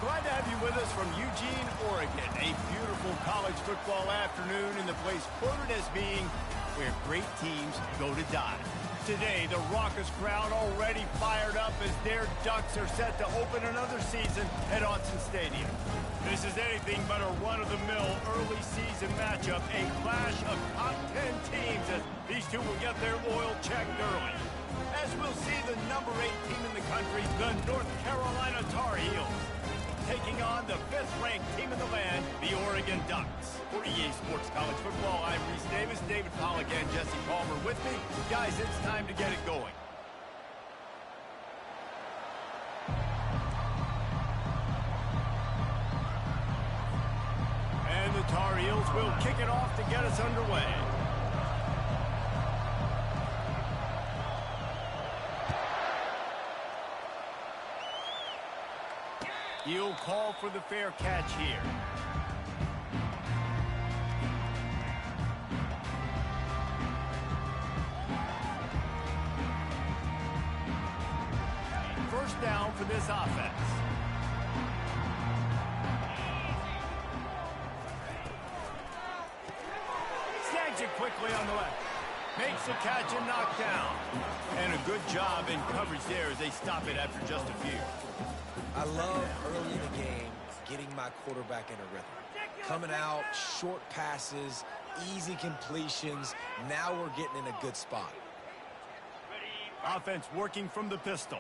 Glad to have you with us from Eugene, Oregon. A beautiful college football afternoon in the place quoted as being where great teams go to die. Today, the raucous crowd already fired up as their Ducks are set to open another season at Autzen Stadium. This is anything but a run-of-the-mill early season matchup, a clash of top 10 teams as these two will get their oil checked early. As we'll see the number 8 team in the country, the North Carolina Tar Heels, taking on the 5th-ranked team in the land, the Oregon Ducks. For EA Sports College Football, I'm Reese Davis, David Pollack, and Jesse Palmer with me. Guys, it's time to get it going. And the Tar Heels will kick it off to get us underway. He'll call for the fair catch here. First down for this offense. Snags it quickly on the left. Makes the catch and knocked down. And a good job in coverage there as they stop it after just a few. I love early in the game getting my quarterback in a rhythm. Coming out, short passes, easy completions. Now we're getting in a good spot. Offense working from the pistol.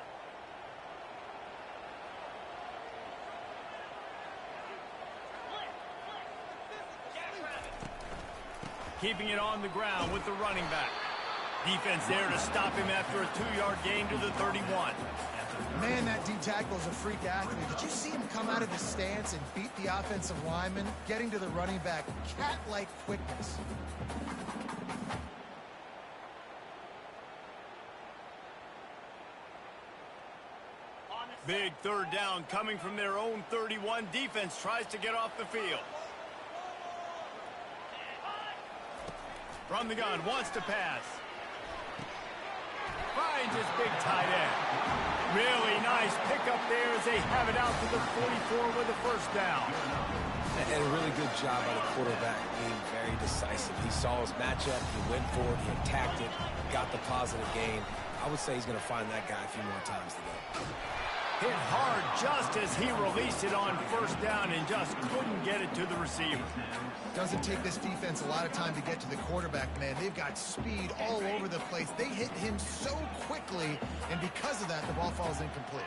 Keeping it on the ground with the running back. Defense there to stop him after a 2-yard gain to the 31. Man, that D tackle is a freak athlete. Did you see him come out of his stance and beat the offensive lineman, getting to the running back? Cat-like quickness. Big third down coming from their own 31. Defense tries to get off the field. From the gun, wants to pass. Finds his big tight end. Really nice pickup there as they have it out to the 44 with a first down. And a really good job by the quarterback being very decisive. He saw his matchup, he went for it, he attacked it, got the positive gain. I would say he's going to find that guy a few more times today. Hit hard just as he released it on first down and just couldn't get it to the receiver. Doesn't take this defense a lot of time to get to the quarterback, man. They've got speed all over the place. They hit him so quickly, and because of that, the ball falls incomplete.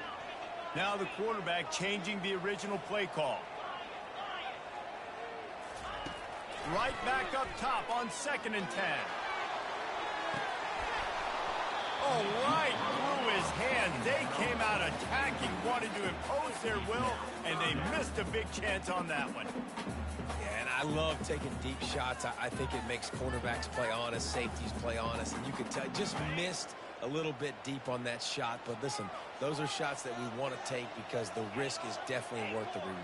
Now the quarterback changing the original play call. Right back up top on 2nd and 10. Oh, right through his hand. They came out attacking, wanted to impose their will, and they missed a big chance on that one. Yeah, and I love taking deep shots. I think it makes cornerbacks play honest, safeties play honest, and you can tell just missed a little bit deep on that shot. But listen, those are shots that we want to take because the risk is definitely worth the reward.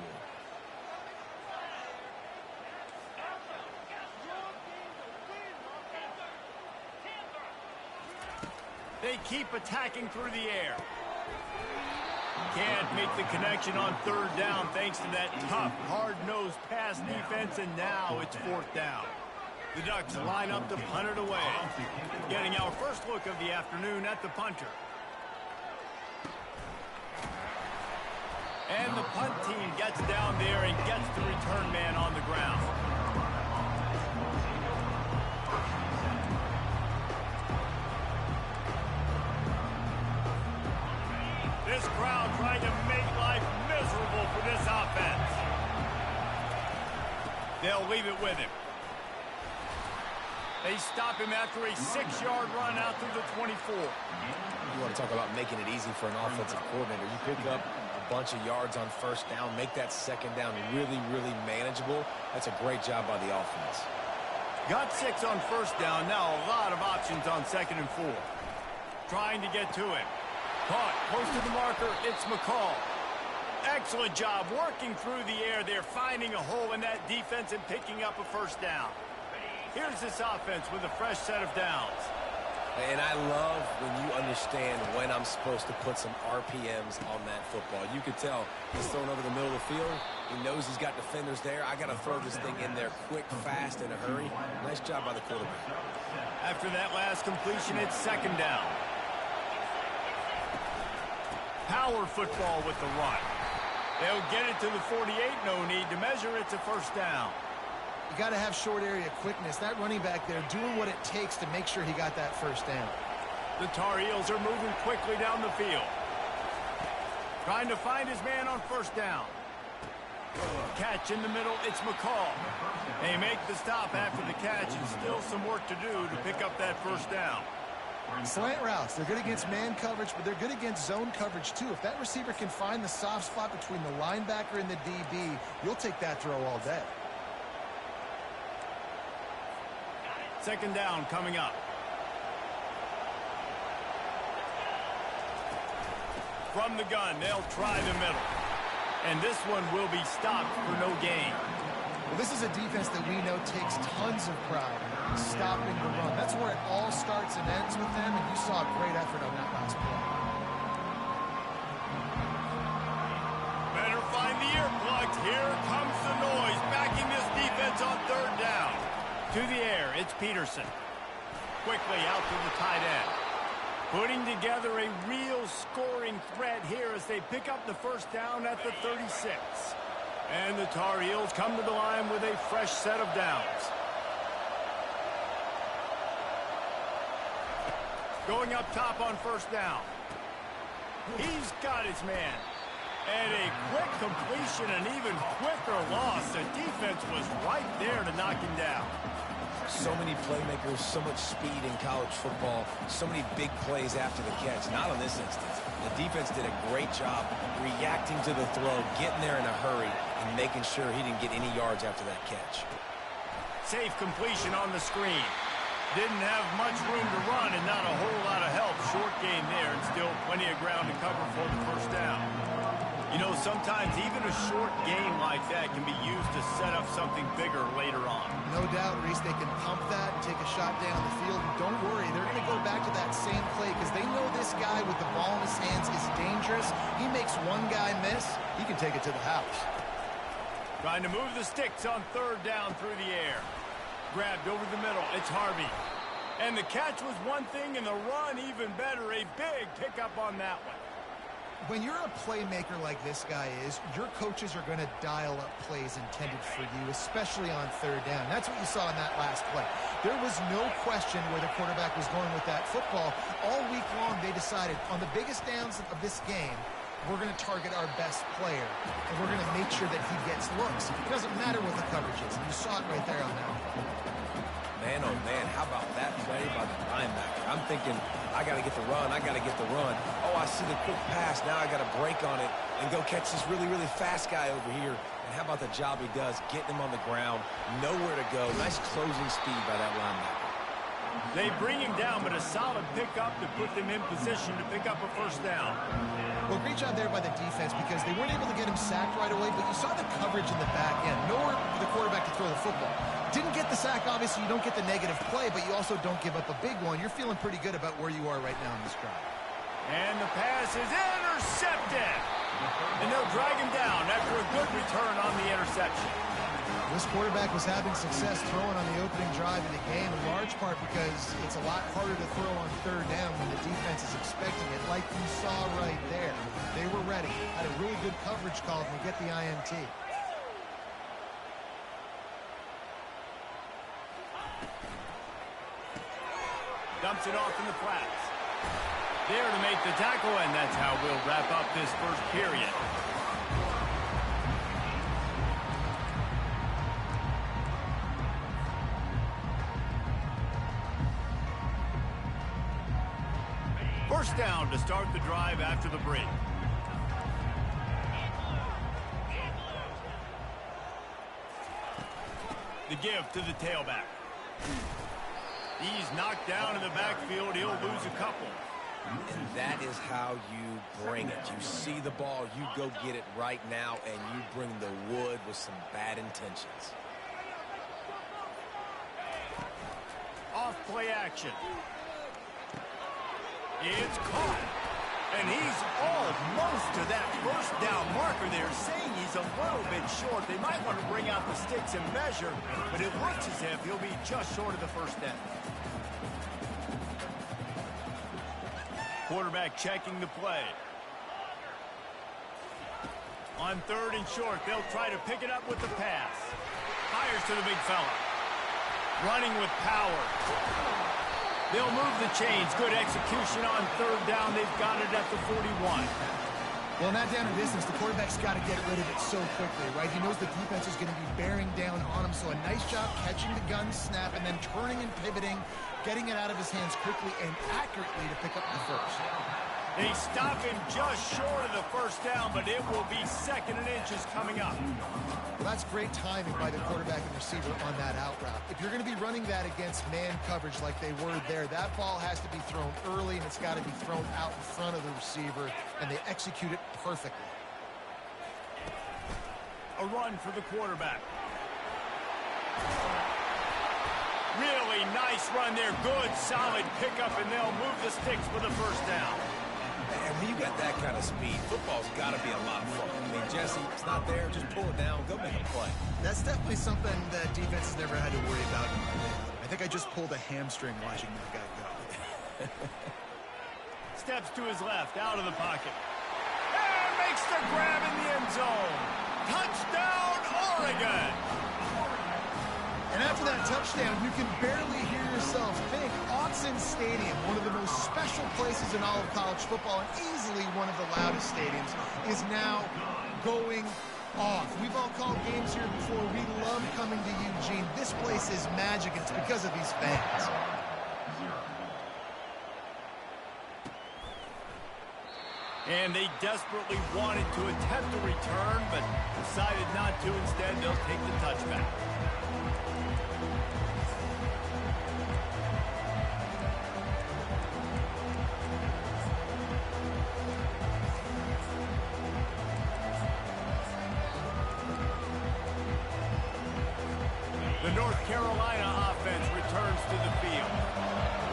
They keep attacking through the air. Can't make the connection on 3rd down thanks to that tough, hard-nosed pass defense, and now it's 4th down. The Ducks line up to punt it away. Getting our first look of the afternoon at the punter. And the punt team gets down there and gets the return man on the ground. This crowd trying to make life miserable for this offense. They'll leave it with him. They stop him after a 6-yard run out to the 24. You want to talk about making it easy for an offensive coordinator. You pick up a bunch of yards on first down, make that 2nd down really, really manageable. That's a great job by the offense. Got 6 on first down. Now a lot of options on 2nd and 4. Trying to get to him. Caught, close to the marker, it's McCall. Excellent job working through the air there, finding a hole in that defense and picking up a first down. Here's this offense with a fresh set of downs. And I love when you understand when I'm supposed to put some RPMs on that football. You could tell he's thrown over the middle of the field. He knows he's got defenders there. I got to throw this thing in there quick, fast, in a hurry. Nice job by the quarterback. After that last completion, it's second down. Power football with the run. They'll get it to the 48. No need to measure. It's a first down. You got to have short area quickness. That running back there doing what it takes to make sure he got that first down. The Tar Heels are moving quickly down the field. Trying to find his man on first down. Catch in the middle. It's McCall. They make the stop after the catch, and still some work to do to pick up that first down. Slant routes. They're good against man coverage, but they're good against zone coverage, too. If that receiver can find the soft spot between the linebacker and the DB, you'll take that throw all day. Second down coming up. From the gun, they'll try the middle. And this one will be stopped for no gain. Well, this is a defense that we know takes tons of pride in stopping the run. That's where it all starts and ends with them, and you saw a great effort on that last play. Better find the earplugs. Here comes the noise, backing this defense on third down. To the air, it's Peterson. Quickly out to the tight end. Putting together a real scoring threat here as they pick up the first down at the 36. And the Tar Heels come to the line with a fresh set of downs. Going up top on first down. He's got his man. And a quick completion, an even quicker loss. The defense was right there to knock him down. So many playmakers, so much speed in college football, so many big plays after the catch. Not in this instance. The defense did a great job reacting to the throw, getting there in a hurry, and making sure he didn't get any yards after that catch. Safe completion on the screen. Didn't have much room to run and not a whole lot of help. Short gain there and still plenty of ground to cover for the first down. You know, sometimes even a short gain like that can be used to set up something bigger later on. No doubt, Reese, they can pump that and take a shot down the field. And don't worry, they're going to go back to that same play because they know this guy with the ball in his hands is dangerous. He makes one guy miss, he can take it to the house. Trying to move the sticks on third down through the air. Grabbed over the middle, it's Harvey. And the catch was one thing and the run even better. A big pickup on that one. When you're a playmaker like this guy is, your coaches are going to dial up plays intended for you, especially on third down. That's what you saw in that last play. There was no question where the quarterback was going with that football. All week long, they decided on the biggest downs of this game, we're going to target our best player, and we're going to make sure that he gets looks. It doesn't matter what the coverage is. You saw it right there on that one. Man, oh man, how about that play by the linebacker? I'm thinking, I got to get the run, I got to get the run. Oh, I see the quick pass, now I got to break on it and go catch this really, really fast guy over here. And how about the job he does, getting him on the ground, nowhere to go. Nice closing speed by that linebacker. They bring him down, but a solid pickup to put them in position to pick up a first down. Well, great job there by the defense because they weren't able to get him sacked right away, but you saw the coverage in the back end. Nowhere for the quarterback to throw the football. Didn't get the sack, obviously. You don't get the negative play, but you also don't give up a big one. You're feeling pretty good about where you are right now in this drive. And the pass is intercepted. And they'll drag him down after a good return on the interception. This quarterback was having success throwing on the opening drive of the game, in large part because it's a lot harder to throw on third down when the defense is expecting it, like you saw right there. They were ready. Had a really good coverage call to get the INT. Dumps it off in the flats. There to make the tackle, and that's how we'll wrap up this first period. First down to start the drive after the break. The give to the tailback. He's knocked down in the backfield. He'll lose a couple. And that is how you bring it. You see the ball, you go get it right now, and you bring the wood with some bad intentions. Off play action. It's caught. And he's almost to that first down marker there, saying he's a little bit short. They might want to bring out the sticks and measure, but it looks as if he'll be just short of the first down. Quarterback checking the play. On 3rd and short, they'll try to pick it up with the pass. Fires to the big fella. Running with power. They'll move the chains. Good execution on 3rd down. They've got it at the 41. Well, in that down and distance, the quarterback's got to get rid of it so quickly, right? He knows the defense is going to be bearing down on him, so a nice job catching the gun snap and then turning and pivoting, getting it out of his hands quickly and accurately to pick up the first. They stop him just short of the first down, but it will be 2nd and inches coming up. Well, that's great timing by the quarterback and receiver on that out route. If you're going to be running that against man coverage like they were there, that ball has to be thrown early, and it's got to be thrown out in front of the receiver, and they execute it perfectly. A run for the quarterback. Really nice run there. Good, solid pickup, and they'll move the sticks for the first down. And when you got that kind of speed, football's got to be a lot of fun. I mean, Jesse, it's not there. Just pull it down. Go make a play. That's definitely something that defense has never had to worry about. I think I just pulled a hamstring watching that guy go. Steps to his left, out of the pocket. And makes the grab in the end zone. Touchdown, Oregon! And after that touchdown, you can barely hear yourself think. Autzen Stadium, one of the most special places in all of college football and easily one of the loudest stadiums, is now going off. We've all called games here before. We love coming to Eugene. This place is magic, and it's because of these fans. And they desperately wanted to attempt a return, but decided not to. Instead, they'll take the touchback. The North Carolina offense returns to the field.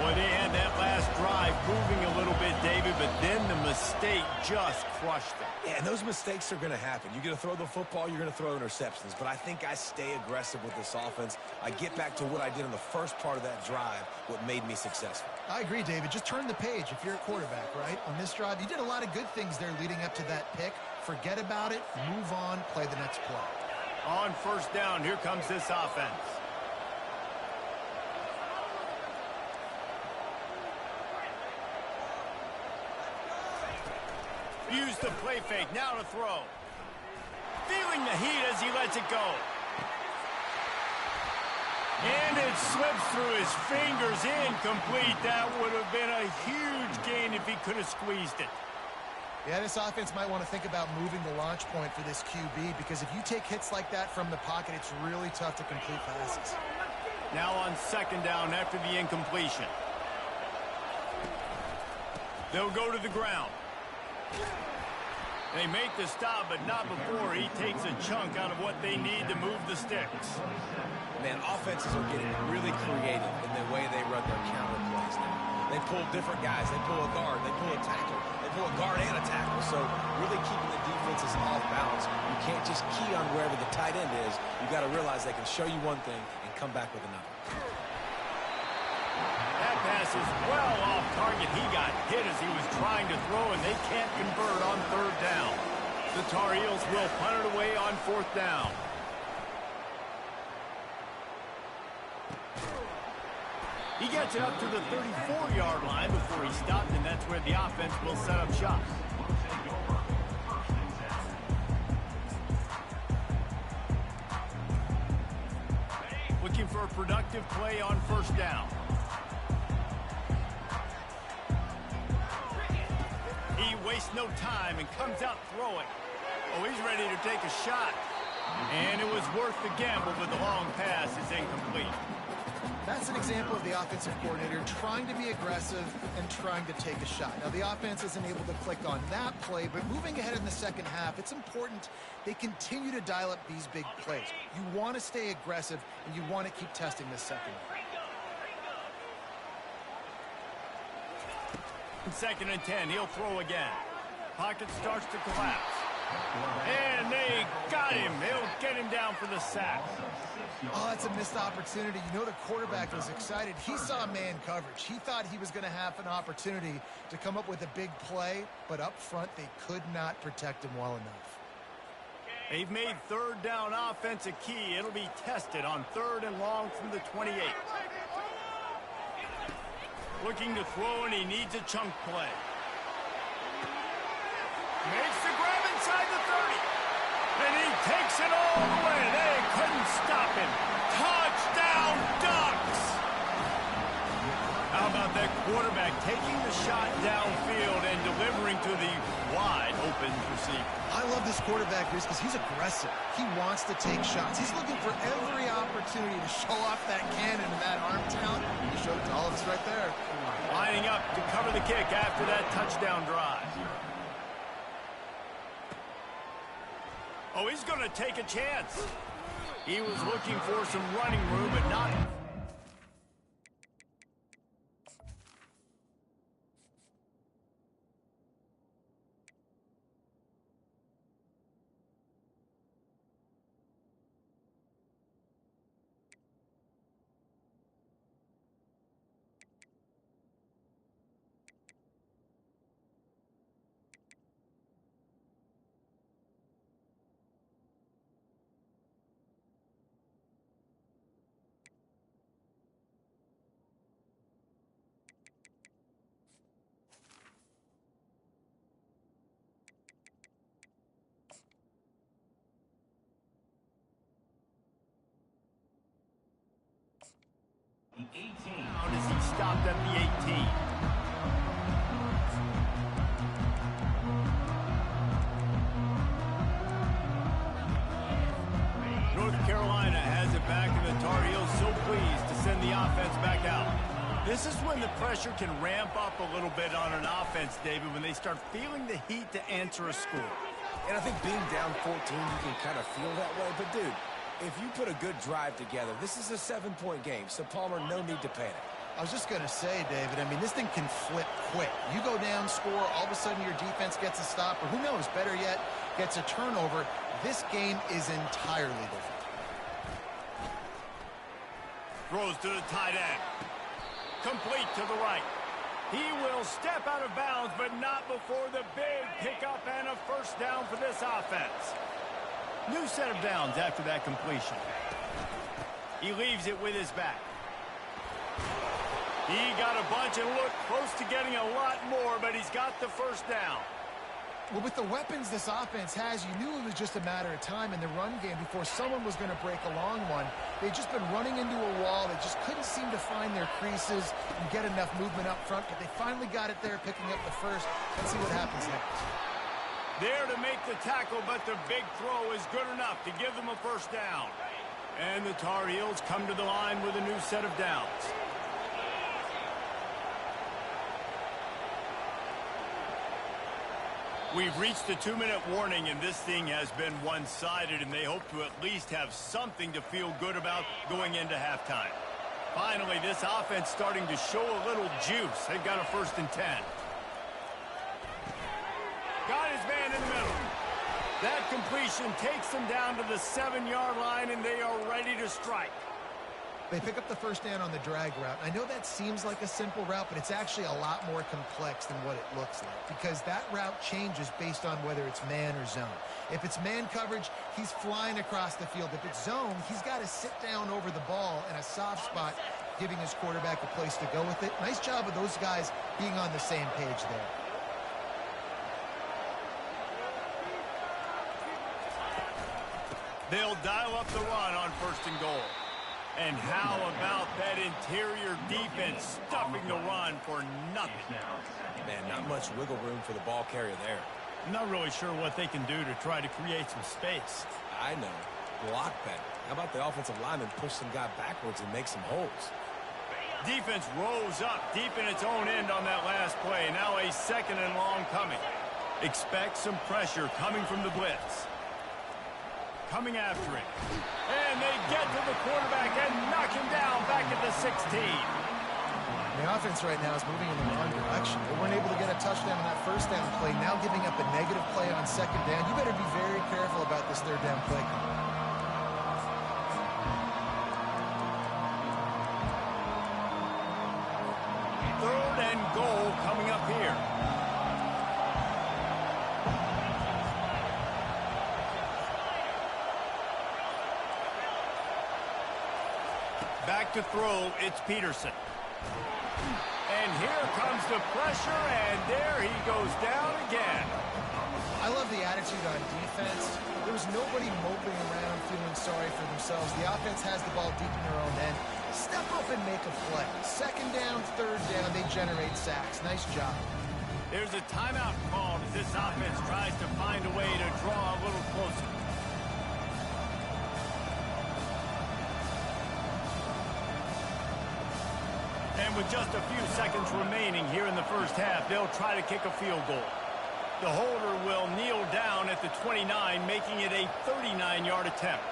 Boy, they had that last drive moving a little bit, David, but then the mistake just crushed them. Yeah, and those mistakes are going to happen. You're going to throw the football, you're going to throw interceptions. But I think I stay aggressive with this offense. I get back to what I did in the first part of that drive, what made me successful. I agree, David. Just turn the page if you're a quarterback, right? On this drive, you did a lot of good things there leading up to that pick. Forget about it, move on, play the next play. On 1st down, here comes this offense. Use the play fake, now to throw. Feeling the heat as he lets it go. And it slips through his fingers, incomplete. That would have been a huge gain if he could have squeezed it. Yeah, this offense might want to think about moving the launch point for this QB, because if you take hits like that from the pocket, it's really tough to complete passes. Now on 2nd down after the incompletion. They'll go to the ground. They make the stop, but not before he takes a chunk out of what they need to move the sticks. Man, offenses are getting really creative in the way they run their counter plays now. They pull different guys. They pull a guard. They pull a tackle. They pull a guard and a tackle. So really keeping the defenses off balance. You can't just key on wherever the tight end is. You got to realize they can show you one thing and come back with another. That pass is well off target. He got hit as he was trying to throw, and they can't convert on 3rd down. The Tar Heels will punt it away on 4th down. He gets it up to the 34-yard line before he stopped, and that's where the offense will set up shop. Looking for a productive play on 1st down. He wastes no time and comes out throwing. Oh, he's ready to take a shot. And it was worth the gamble, but the long pass is incomplete. That's an example of the offensive coordinator trying to be aggressive and trying to take a shot. Now, the offense isn't able to click on that play, but moving ahead in the 2nd half, it's important they continue to dial up these big plays. You want to stay aggressive, and you want to keep testing this second. Second and 10. He'll throw again. Pocket starts to collapse. And they got him. They'll get him down for the sack. Oh, that's a missed opportunity. You know the quarterback was excited. He saw man coverage. He thought he was going to have an opportunity to come up with a big play, but up front they could not protect him well enough. They've made third down offense a key. It'll be tested on 3rd and long from the 28. Looking to throw, and he needs a chunk play. Makes the grab inside the 30. And he takes it all the way. They couldn't stop him. Touchdown, Ducks! How about that quarterback taking the shot downfield and delivering to the wide open receiver? I love this quarterback because he's aggressive. He wants to take shots. He's looking for every opportunity to show off that cannon and that arm talent. He showed it to all of us right there. Lining up to cover the kick after that touchdown drive. Oh, he's going to take a chance. He was looking for some running room, but not. How does he stop at the 18? North Carolina has it back, and the Tar Heels so pleased to send the offense back out. This is when the pressure can ramp up a little bit on an offense, David, when they start feeling the heat to answer a score. And I think being down 14, you can kind of feel that way. But, dude, if you put a good drive together, this is a 7-point game, so Palmer, no need to panic. I was just going to say, David, I mean, this thing can flip quick. You go down, score, all of a sudden your defense gets a stop, or who knows, better yet, gets a turnover. This game is entirely different. Throws to the tight end. Complete to the right. He will step out of bounds, but not before the big pickup and a first down for this offense. New set of downs after that completion. He leaves it with his back. He got a bunch and looked close to getting a lot more, but he's got the first down. Well, with the weapons this offense has, you knew it was just a matter of time in the run game before someone was going to break a long one. They'd just been running into a wall. They just couldn't seem to find their creases and get enough movement up front, but they finally got it there, picking up the first. Let's see what happens next. There to make the tackle, but the big throw is good enough to give them a first down. And the Tar Heels come to the line with a new set of downs. We've reached the 2-minute warning, and this thing has been one-sided, and they hope to at least have something to feel good about going into halftime. Finally, this offense starting to show a little juice. They've got a 1st and 10. Got his man in the middle. That completion takes them down to the 7-yard line, and they are ready to strike. They pick up the first down on the drag route. I know that seems like a simple route, but it's actually a lot more complex than what it looks like because that route changes based on whether it's man or zone. If it's man coverage, he's flying across the field. If it's zone, he's got to sit down over the ball in a soft spot, giving his quarterback a place to go with it. Nice job of those guys being on the same page there. They'll dial up the run on 1st and goal. And how about that interior defense stuffing the run for nothing? Man, not much wiggle room for the ball carrier there. I'm not really sure what they can do to try to create some space. I know. Block better. How about the offensive lineman push some guy backwards and make some holes? Defense rose up deep in its own end on that last play. Now a 2nd and long coming. Expect some pressure coming from the blitz. Coming after it. And they get to the quarterback and knock him down back at the 16. The offense right now is moving in the wrong direction. They weren't able to get a touchdown on that first down play. Now giving up a negative play on second down. You better be very careful about this third down play. Third and goal coming up here. Back to throw, it's Peterson. And here comes the pressure, and there he goes down again. I love the attitude on defense. There was nobody moping around feeling sorry for themselves. The offense has the ball deep in their own end. Step up and make a play. Second down, third down, they generate sacks. Nice job. There's a timeout called as this offense tries to find a way to draw a little closer. And with just a few seconds remaining here in the first half, they'll try to kick a field goal. The holder will kneel down at the 29, making it a 39-yard attempt.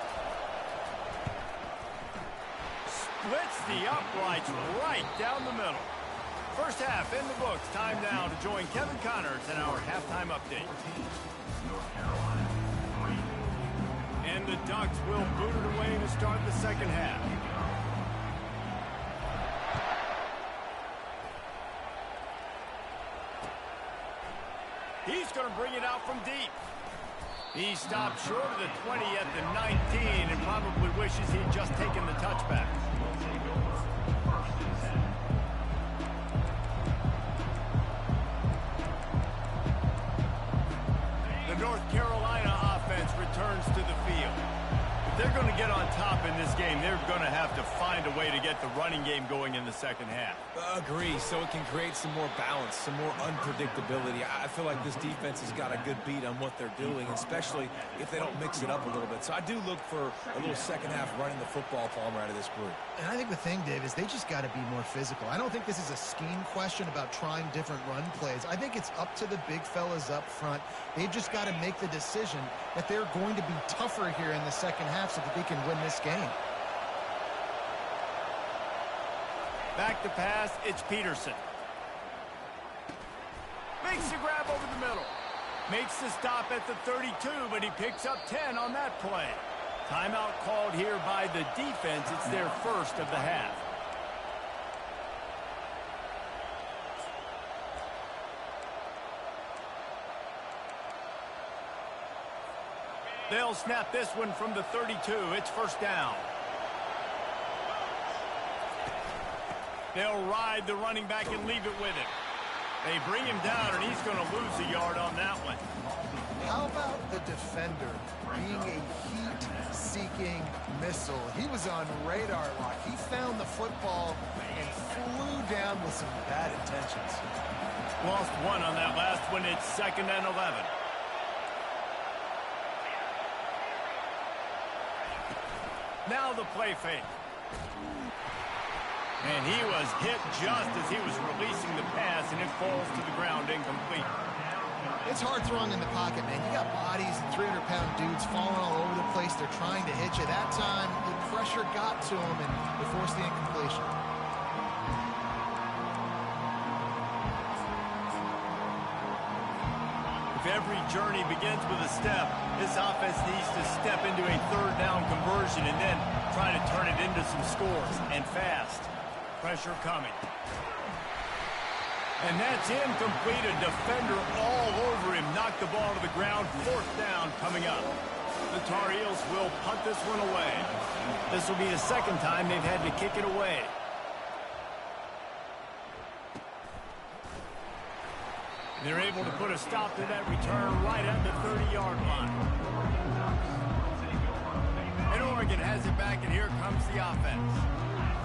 Splits the uprights right down the middle. First half in the books. Time now to join Kevin Connors in our halftime update. And the Ducks will boot it away to start the second half. He's going to bring it out from deep. He stopped short of the 20 at the 19 and probably wishes he'd just taken the touchback. The North Carolina offense returns to the field. If they're going to get on top in this game, they're going to have to find a way to get the running game going in the second half. Agree, so it can create some more balance, some more unpredictability. I feel like this defense has got a good beat on what they're doing, especially if they don't mix it up a little bit. So I do look for a little second half running the football Palmer out of this group. And I think the thing, Dave, is they just got to be more physical. I don't think this is a scheme question about trying different run plays. I think it's up to the big fellas up front. They've just got to make the decision that they're going to be tougher here in the second half so that they can win this game. Back to pass, it's Peterson. Makes the grab over the middle. Makes the stop at the 32, but he picks up 10 on that play. Timeout called here by the defense. It's their first of the half. They'll snap this one from the 32. It's first down. They'll ride the running back and leave it with him. They bring him down, and he's going to lose a yard on that one. How about the defender being a heat-seeking missile? He was on radar lock. He found the football and flew down with some bad intentions. Lost one on that last one. It's 2nd and 11. Now the play fake. And he was hit just as he was releasing the pass, and it falls to the ground incomplete. It's hard throwing in the pocket, man. You got bodies and 300-pound dudes falling all over the place. They're trying to hit you. That time, the pressure got to him, and they forced the incompletion. If every journey begins with a step, this offense needs to step into a third down conversion and then try to turn it into some scores, and fast. Pressure coming. And that's incomplete. A defender all over him. Knocked the ball to the ground. Fourth down coming up. The Tar Heels will punt this one away. This will be the second time they've had to kick it away. They're able to put a stop to that return right at the 30-yard line. And Oregon has it back, and here comes the offense.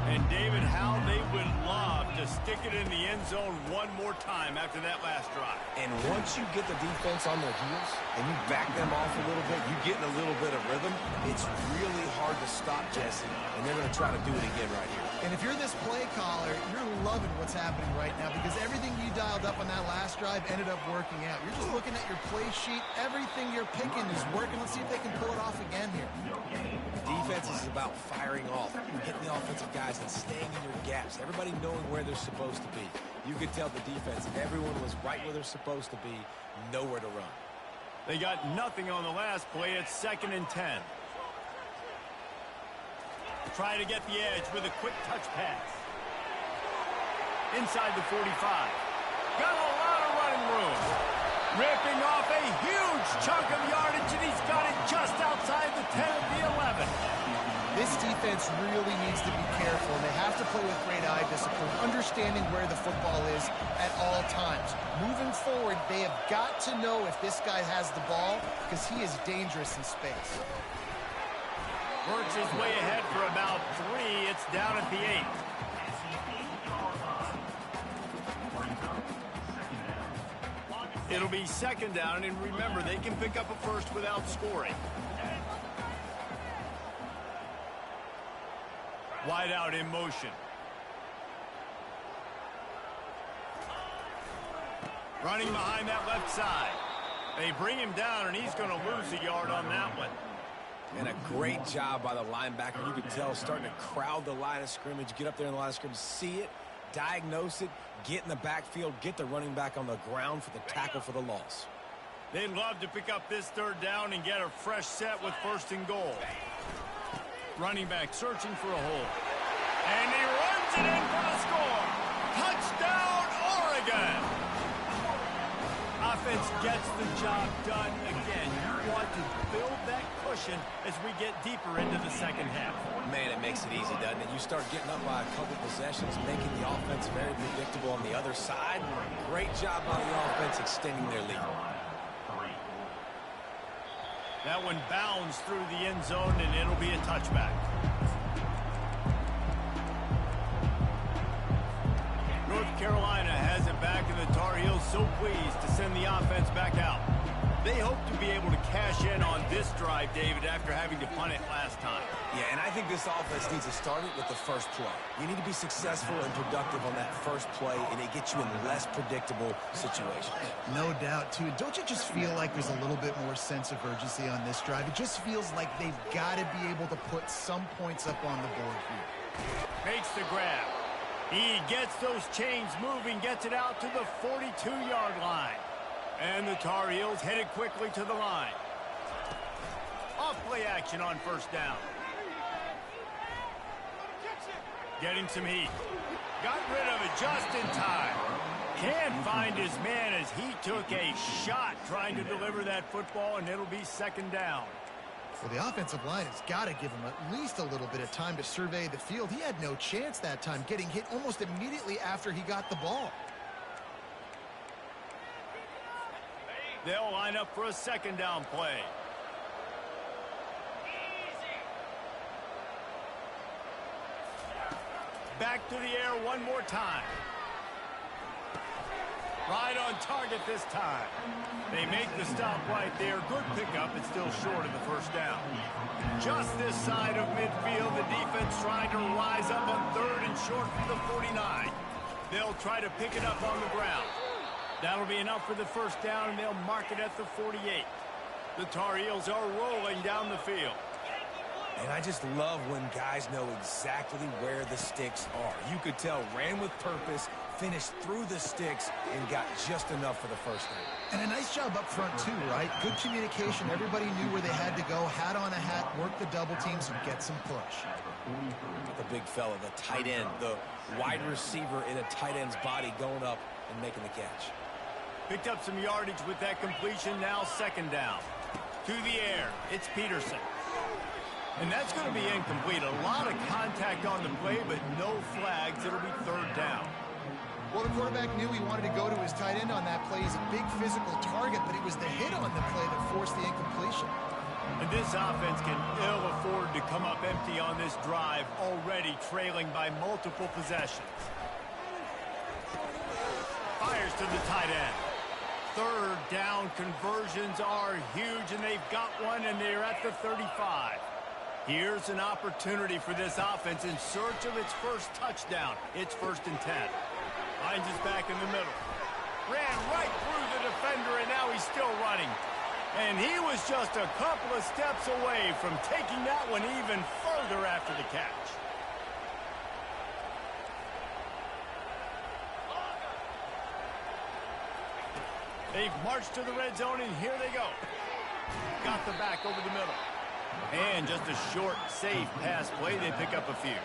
And David, how they would love to stick it in the end zone one more time after that last drive. And once you get the defense on their heels and you back them off a little bit, you get in a little bit of rhythm, it's really hard to stop Jesse. And they're going to try to do it again right here. And if you're this play caller, you're loving what's happening right now because everything you dialed up on that last drive ended up working out. You're just looking at your play sheet. Everything you're picking is working. Let's see if they can pull it off again here. Defense is about firing off, hitting the offensive guys and staying in your gaps. Everybody knowing where they're supposed to be. You could tell the defense, everyone was right where they're supposed to be, nowhere to run. They got nothing on the last play. It's 2nd and 10. Try to get the edge with a quick touch pass. Inside the 45. Got a lot of running room. Ripping off a huge chunk of yardage, and he's got it just outside the 10 of the 11. This defense really needs to be careful, and they have to play with great eye discipline, understanding where the football is at all times. Moving forward, they have got to know if this guy has the ball because he is dangerous in space. Works his way ahead for about 3. It's down at the 8. It'll be 2nd down, and remember, they can pick up a first without scoring. Wide out in motion. Running behind that left side. They bring him down, and he's going to lose a yard on that one. And a great job by the linebacker. You could tell starting to crowd the line of scrimmage, get up there in the line of scrimmage, see it, diagnose it, get in the backfield, get the running back on the ground for the tackle for the loss. They'd love to pick up this 3rd down and get a fresh set with 1st and goal. Running back searching for a hole. And he runs it in for the score. Touchdown, Oregon! Offense gets the job done again. You want to build that cushion as we get deeper into the 2nd half. Man, it makes it easy, doesn't it? You start getting up by a couple possessions, making the offense very predictable on the other side. Great job by the offense extending their lead. That one bounds through the end zone, and it'll be a touchback. North Carolina has it back, and the Tar Heels so pleased to send the offense back out. They hope to be able to cash in on this drive, David, after having to punt it last time. Yeah, and I think this offense needs to start it with the first play. You need to be successful and productive on that first play, and it gets you in less predictable situations. No doubt, too. Don't you just feel like there's a little bit more sense of urgency on this drive? It just feels like they've got to be able to put some points up on the board here. Makes the grab. He gets those chains moving, gets it out to the 42-yard line. And the Tar Heels headed quickly to the line. Off play action on 1st down. Getting some heat. Got rid of it just in time. Can't find his man as he took a shot trying to deliver that football, and it'll be 2nd down. Well, the offensive line has got to give him at least a little bit of time to survey the field. He had no chance that time, getting hit almost immediately after he got the ball. They'll line up for a 2nd down play. Back to the air one more time. Right on target this time. They make the stop right there. Good pickup. It's still short of the 1st down. Just this side of midfield, the defense trying to rise up on 3rd and short from the 49. They'll try to pick it up on the ground. That'll be enough for the 1st down, and they'll mark it at the 48. The Tar Heels are rolling down the field. And I just love when guys know exactly where the sticks are. You could tell ran with purpose, finished through the sticks, and got just enough for the 1st down. And a nice job up front, too, right? Good communication. Everybody knew where they had to go. Hat on a hat, work the double teams, and get some push. The big fella, the tight end, the wide receiver in a tight end's body going up and making the catch. Picked up some yardage with that completion. Now 2nd down. To the air. It's Peterson. And that's going to be incomplete. A lot of contact on the play, but no flags. It'll be 3rd down. Well, the quarterback knew he wanted to go to his tight end on that play. He's a big physical target, but it was the hit on the play that forced the incompletion. And this offense can ill afford to come up empty on this drive, already trailing by multiple possessions. Fires to the tight end. 3rd down conversions are huge, and they've got one, and they're at the 35. Here's an opportunity for this offense in search of its first touchdown. It's 1st and 10. Finds his back in the middle. Ran right through the defender, and now he's still running. And he was just a couple of steps away from taking that one even further after the catch. They've marched to the red zone, and here they go. Got the back over the middle. And just a short, safe pass play. They pick up a few.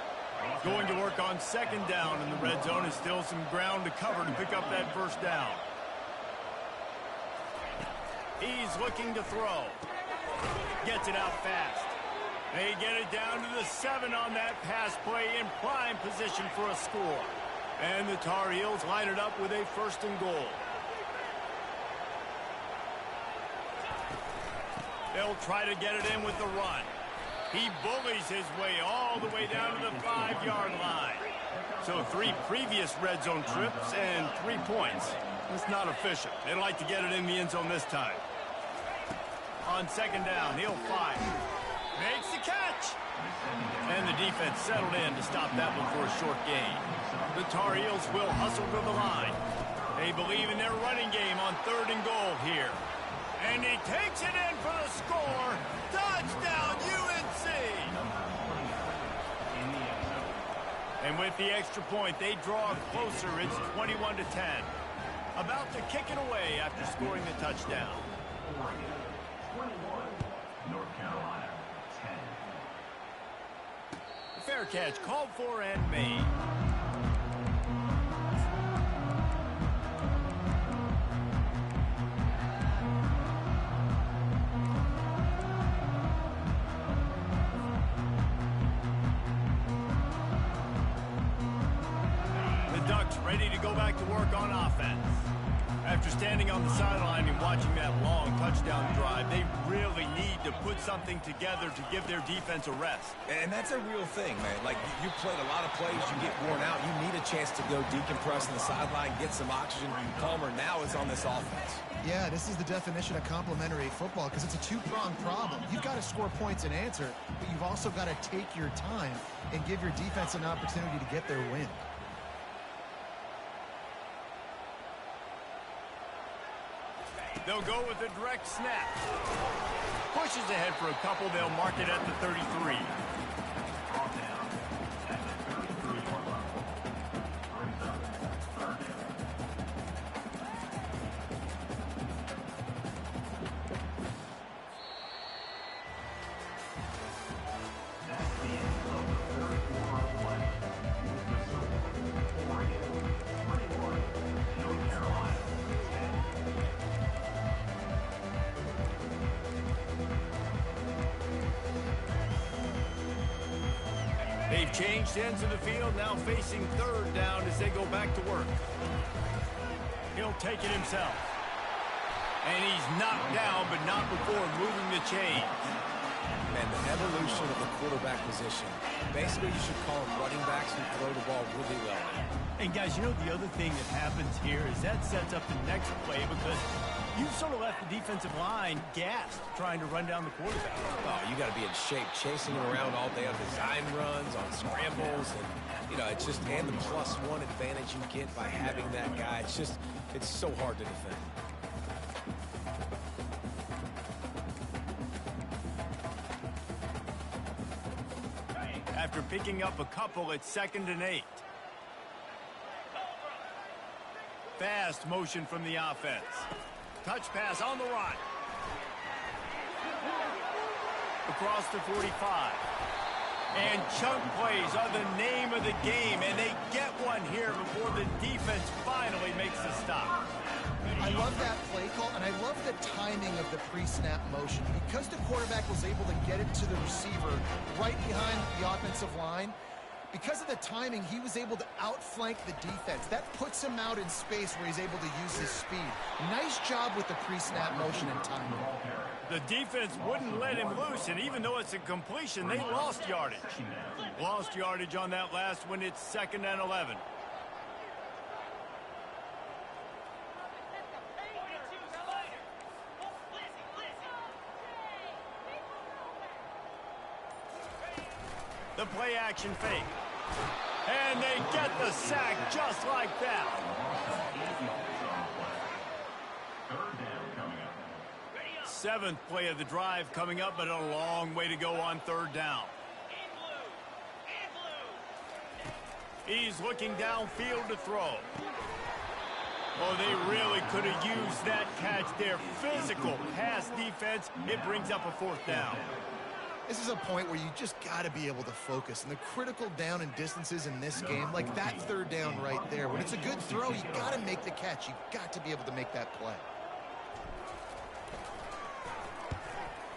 Going to work on 2nd down in the red zone. Is still some ground to cover to pick up that 1st down. He's looking to throw. Gets it out fast. They get it down to the 7 on that pass play in prime position for a score. And the Tar Heels line it up with a 1st and goal. They'll try to get it in with the run. He bullies his way all the way down to the 5-yard line. So 3 previous red zone trips and 3 points. It's not official. They'd like to get it in the end zone this time. On 2nd down, he'll fire. Makes the catch. And the defense settled in to stop that one for a short gain. The Tar Heels will hustle to the line. They believe in their running game on 3rd and goal here. And he takes it in for the score. Touchdown, UNC! And with the extra point, they draw closer. It's 21-10. About to kick it away after scoring the touchdown. North Carolina, 10. Fair catch called for and made. Ready to go back to work on offense. After standing on the sideline and watching that long touchdown drive, they really need to put something together to give their defense a rest. And that's a real thing, man. Like, you played a lot of plays, you get worn out, you need a chance to go decompress on the sideline, get some oxygen. Palmer now is on this offense. Yeah, this is the definition of complementary football because it's a two-pronged problem. You've got to score points and answer, but you've also got to take your time and give your defense an opportunity to get their win. They'll go with a direct snap. Pushes ahead for a couple. They'll mark it at the 33. They've changed ends of the field, now facing 3rd down as they go back to work. He'll take it himself. And he's knocked down, but not before moving the chains. And the evolution of the quarterback position. Basically, you should call them running backs who throw the ball really well. And guys, you know the other thing that happens here is that sets up the next play because you've sort of left the defensive line gassed trying to run down the quarterback. Oh, you got to be in shape, chasing him around all day on design runs, on scrambles, and you know, it's just, and the +1 advantage you get by having that guy. It's just, it's so hard to defend. After picking up a couple, it's 2nd and 8. Fast motion from the offense. Touch pass on the run. Across the 45. And chunk plays are the name of the game, and they get one here before the defense finally makes the stop. I love that play call, and I love the timing of the pre-snap motion. Because the quarterback was able to get it to the receiver right behind the offensive line, because of the timing, he was able to outflank the defense. That puts him out in space where he's able to use his speed. Nice job with the pre-snap motion and timing. The defense wouldn't let him loose, and even though it's a completion, they lost yardage. Lost yardage on that last one. It's 2nd and 11. The play action fake. And they get the sack just like that. Seventh play of the drive coming up, but a long way to go on third down. He's looking downfield to throw. Oh, they really could have used that catch there. Physical pass defense. It brings up a fourth down. This is a point where you just got to be able to focus. And the critical down and distances in this game, like that third down right there, when it's a good throw, you got to make the catch. You got to be able to make that play.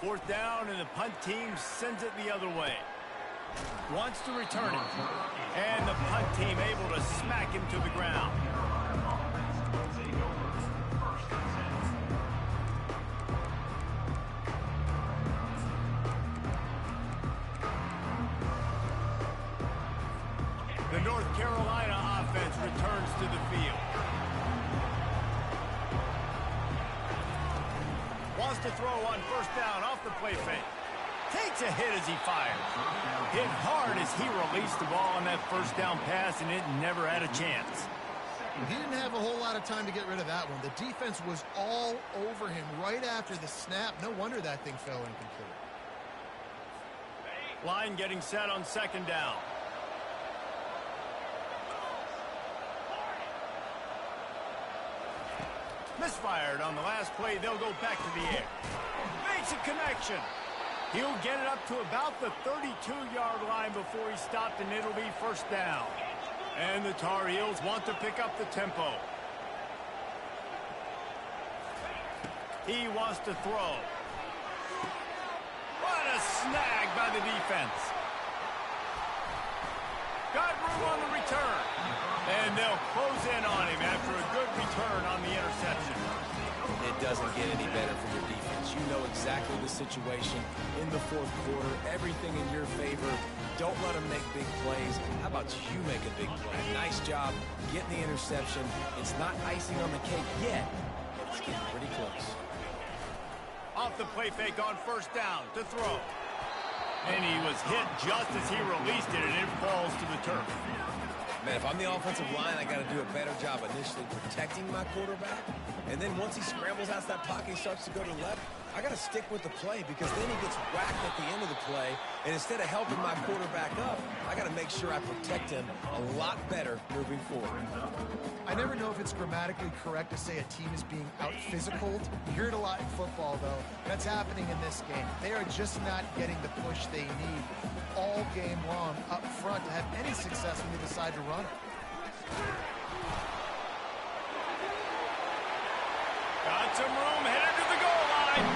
Fourth down, and the punt team sends it the other way. Wants to return it. And the punt team able to smack him to the ground. The North Carolina offense returns to the field. Wants to throw on first down off the play fake. Takes a hit as he fires. Hit hard as he released the ball on that first down pass, and it never had a chance. He didn't have a whole lot of time to get rid of that one. The defense was all over him right after the snap. No wonder that thing fell incomplete. Line getting set on second down. Misfired on the last play. They'll go back to the air. Makes a connection. He'll get it up to about the 32-yard line before he stopped, and it'll be first down. And the Tar Heels want to pick up the tempo. He wants to throw. What a snag by the defense. Got room on the return. And they'll close in on him after a good return on the interception. It doesn't get any better for your defense. You know exactly the situation in the fourth quarter. Everything in your favor. Don't let them make big plays. How about you make a big play? Nice job getting the interception. It's not icing on the cake yet, but it's getting pretty close. Off the play fake on first down to throw. And he was hit just as he released it, and it falls to the turf. Man, if I'm the offensive line, I got to do a better job initially protecting my quarterback. And then once he scrambles out that pocket and starts to go to the left, I got to stick with the play, because then he gets whacked at the end of the play. And instead of helping my quarterback up, I got to make sure I protect him a lot better moving forward. I never know if it's grammatically correct to say a team is being out-physicaled. You hear it a lot in football, though. That's happening in this game. They are just not getting the push they need all game long up front to have any success when they decide to run it. Got some room, headed to the goal line.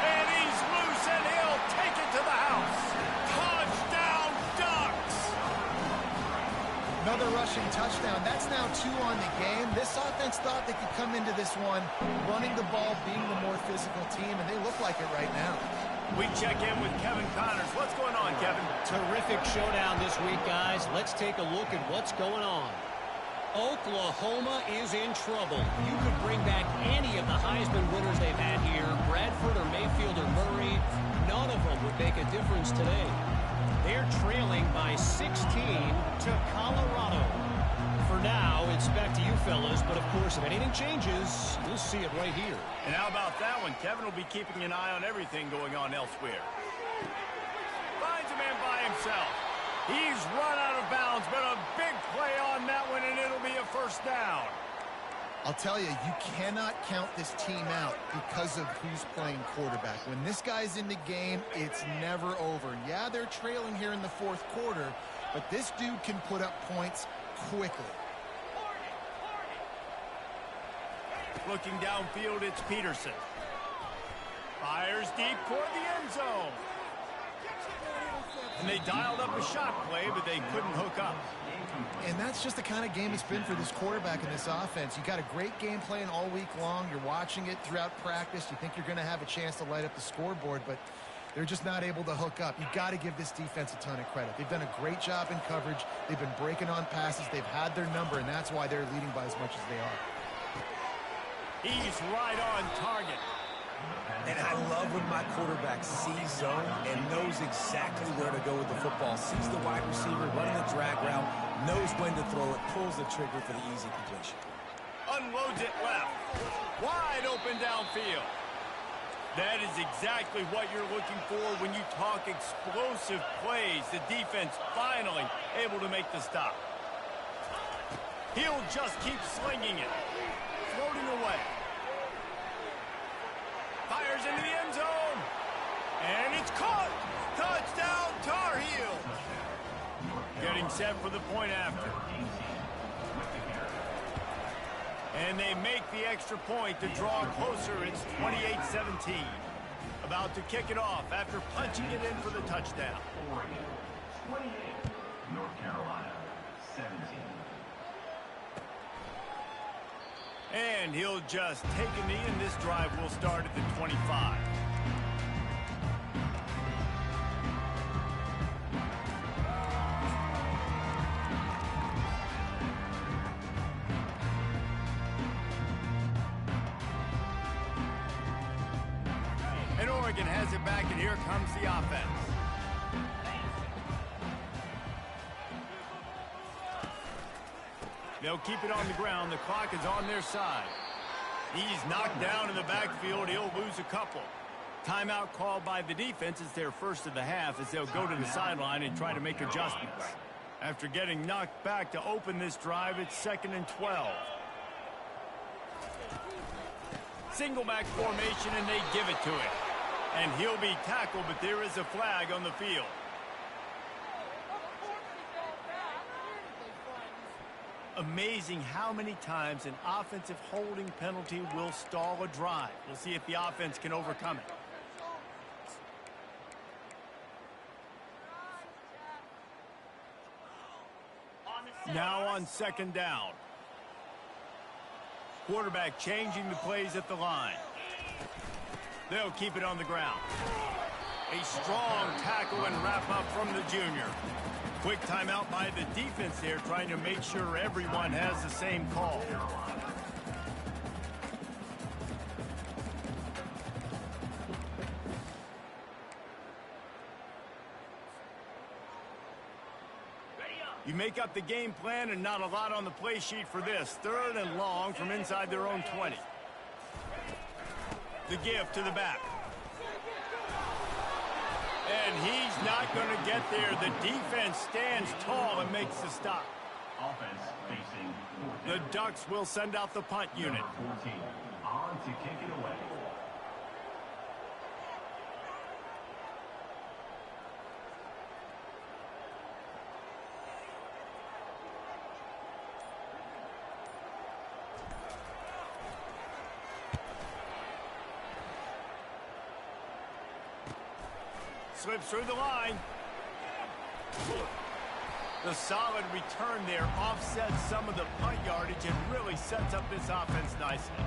And he's loose, and he'll take it to the house. Touchdown, Ducks! Another rushing touchdown. That's now 2 on the game. This offense thought they could come into this one running the ball, being the more physical team, and they look like it right now. We check in with Kevin Connors. What's going on, Kevin? Terrific showdown this week, guys. Let's take a look at what's going on. Oklahoma is in trouble. You could bring back any of the Heisman winners they've had here, Bradford or Mayfield or Murray. None of them would make a difference today. They're trailing by 16 to Colorado. For now, it's back to you fellas, but of course, if anything changes, you'll see it right here. And how about that one? Kevin will be keeping an eye on everything going on elsewhere. Finds a man by himself. He's run out of bounds, but a big play on that one, and it'll be a first down. I'll tell you, you cannot count this team out because of who's playing quarterback. When this guy's in the game, it's never over. Yeah, they're trailing here in the fourth quarter, but this dude can put up points quickly. Looking downfield, it's Peterson. Fires deep toward the end zone. And they dialed up a shot play, but they couldn't hook up. And that's just the kind of game it's been for this quarterback in this offense. You got a great game plan all week long. You're watching it throughout practice. You think you're going to have a chance to light up the scoreboard, but they're just not able to hook up. You got to give this defense a ton of credit. They've done a great job in coverage. They've been breaking on passes. They've had their number, and that's why they're leading by as much as they are. He's right on target. And I love when my quarterback sees zone and knows exactly where to go with the football. Sees the wide receiver running the drag route, knows when to throw it, pulls the trigger for the easy completion. Unloads it left. Wide open downfield. That is exactly what you're looking for when you talk explosive plays. The defense finally able to make the stop. He'll just keep slinging it. Floating away. Fires into the end zone. And it's caught. Touchdown, Tar Heels. Getting set for the point after. And they make the extra point to draw closer. It's 28-17. About to kick it off after punching it in for the touchdown. Oregon, 28. North Carolina, 17. And he'll just take a knee, and this drive will start at the 25. And Oregon has it back, and here comes the offense. They'll keep it on the ground. The clock is on their side. He's knocked down in the backfield. He'll lose a couple. Timeout called by the defense. It's their first of the half as they'll go to the sideline and try to make adjustments. After getting knocked back to open this drive, it's 2nd and 12. Single back formation, and they give it to him. And he'll be tackled, but there is a flag on the field. Amazing how many times an offensive holding penalty will stall a drive. We'll see if the offense can overcome it. Now on 2nd down. Quarterback changing the plays at the line. They'll keep it on the ground. A strong tackle and wrap up from the junior. Quick timeout by the defense there, trying to make sure everyone has the same call. You make up the game plan, and not a lot on the play sheet for this. 3rd and long from inside their own 20. The give to the back. And he's not going to get there. The defense stands tall and makes the stop. Offense facing The Ducks will send out the punt unit. 14. On to kick it away. Slips through the line. The solid return there offsets some of the punt yardage and really sets up this offense nicely.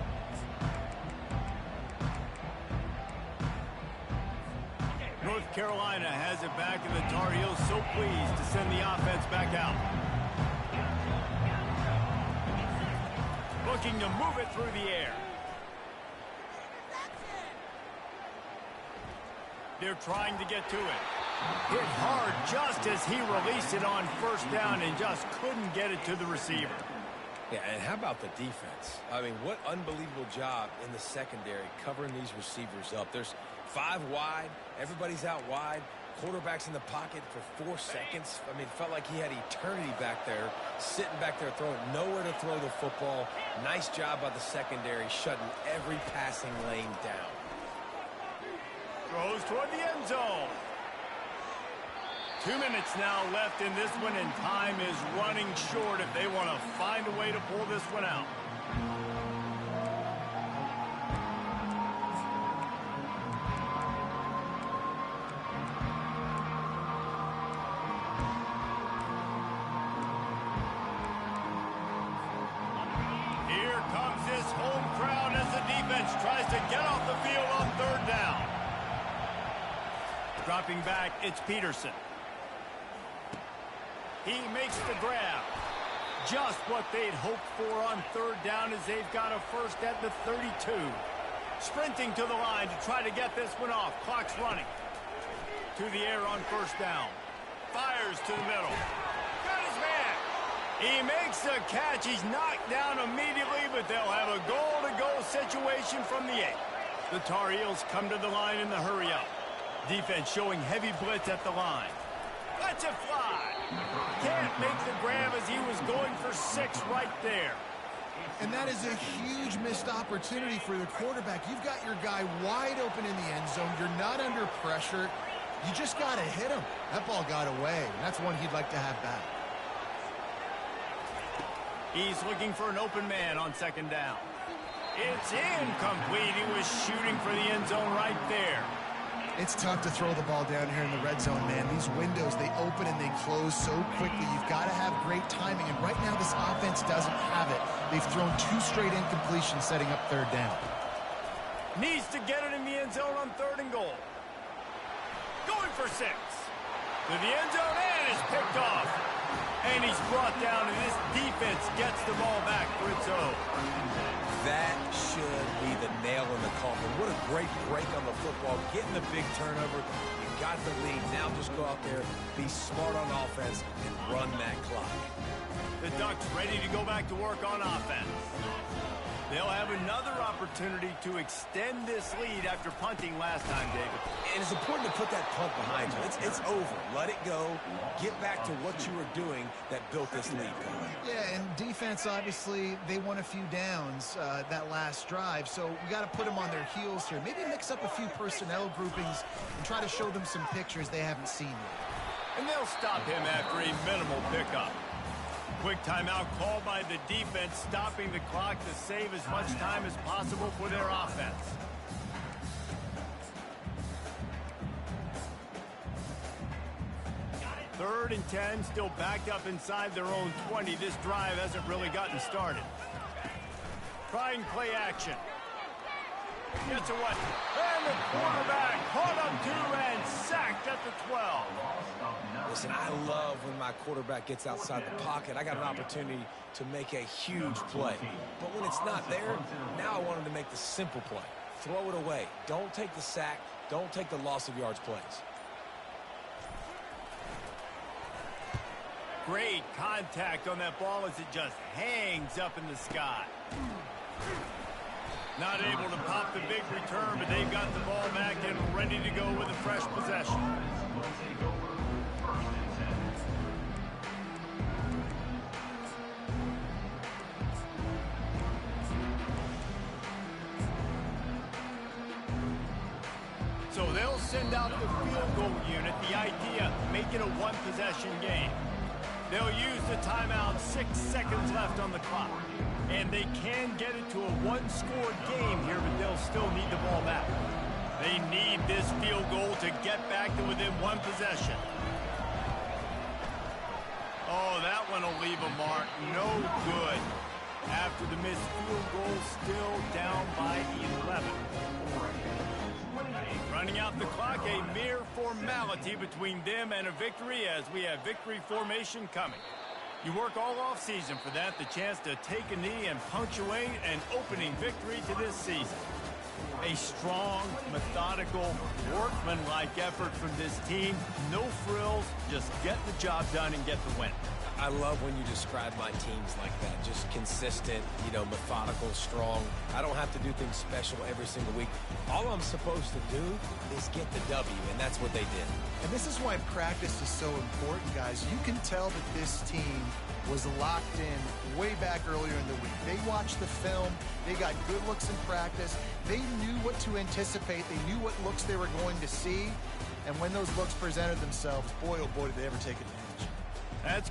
North Carolina has it back, and the Tar Heels so pleased to send the offense back out. Looking to move it through the air. They're trying to get to it. Hit hard just as he released it on 1st down and just couldn't get it to the receiver. Yeah, and how about the defense? I mean, what unbelievable job in the secondary covering these receivers up. There's 5 wide. Everybody's out wide. Quarterback's in the pocket for 4 seconds. I mean, it felt like he had eternity back there, sitting back there throwing, nowhere to throw the football. Nice job by the secondary, shutting every passing lane down. Throws toward the end zone. 2 minutes now left in this one, and time is running short if they want to find a way to pull this one out. Here comes this home crowd as the defense tries to get off the field on 3rd down. Dropping back, it's Peterson. He makes the grab. Just what they'd hoped for on 3rd down as they've got a first at the 32. Sprinting to the line to try to get this one off. Clock's running. To the air on first down. Fires to the middle. Got his man. He makes the catch. He's knocked down immediately, but they'll have a goal-to-goal situation from the 8. The Tar Heels come to the line in the hurry-up. Defense showing heavy blitz at the line. Lets it fly. Can't make the grab as he was going for 6 right there. And that is a huge missed opportunity for the quarterback. You've got your guy wide open in the end zone. You're not under pressure. You just got to hit him. That ball got away, and that's one he'd like to have back. He's looking for an open man on second down. It's incomplete. He was shooting for the end zone right there. It's tough to throw the ball down here in the red zone, man. These windows, they open and they close so quickly. You've got to have great timing, and right now this offense doesn't have it. They've thrown 2 straight incompletions setting up third down. Needs to get it in the end zone on 3rd and goal. Going for 6. To the end zone, and is picked off. And he's brought down, and this defense gets the ball back for its own. That should be the nail in the coffin. What a great break on the football. Getting the big turnover. You got the lead. Now just go out there, be smart on offense, and run that clock. The Ducks ready to go back to work on offense. They'll have another opportunity to extend this lead after punting last time, David. And it's important to put that punt behind you. It's over. Let it go. Get back to what you were doing that built this lead. Yeah, and defense, obviously, they won a few downs that last drive, so we got to put them on their heels here. Maybe mix up a few personnel groupings and try to show them some pictures they haven't seen yet. And they'll stop him after a minimal pickup. Quick timeout called by the defense, stopping the clock to save as much time as possible for their offense. Third and 10, still backed up inside their own 20. This drive hasn't really gotten started. Trying play action. Gets away. And the quarterback caught up 2 and sacked at the 12. Listen, I love when my quarterback gets outside the pocket. I got an opportunity to make a huge play. But when it's not there, now I want him to make the simple play. Throw it away. Don't take the sack. Don't take the loss of yards plays. Great contact on that ball as it just hangs up in the sky. Not able to pop the big return, but they've got the ball back and ready to go with a fresh possession. So they'll send out the field goal unit. The idea, making a 1-possession game. They'll use the timeout, 6 seconds left on the clock. And they can get it to a 1-score game here, but they'll still need the ball back. They need this field goal to get back to within 1 possession. Oh, that one will leave a mark. No good. After the missed field goal, still down by 11. Running out the clock, a mere formality between them and a victory as we have victory formation coming. You work all offseason for that, the chance to take a knee and punctuate an opening victory to this season. A strong, methodical, workmanlike effort from this team. No frills, just get the job done and get the win. I love when you describe my teams like that. Just consistent, methodical, strong. I don't have to do things special every single week. All I'm supposed to do is get the W, and that's what they did. And this is why practice is so important, guys. You can tell that this team was locked in way back earlier in the week. They watched the film. They got good looks in practice. They knew what to anticipate. They knew what looks they were going to see. And when those looks presented themselves, boy, oh boy, did they ever take advantage. That's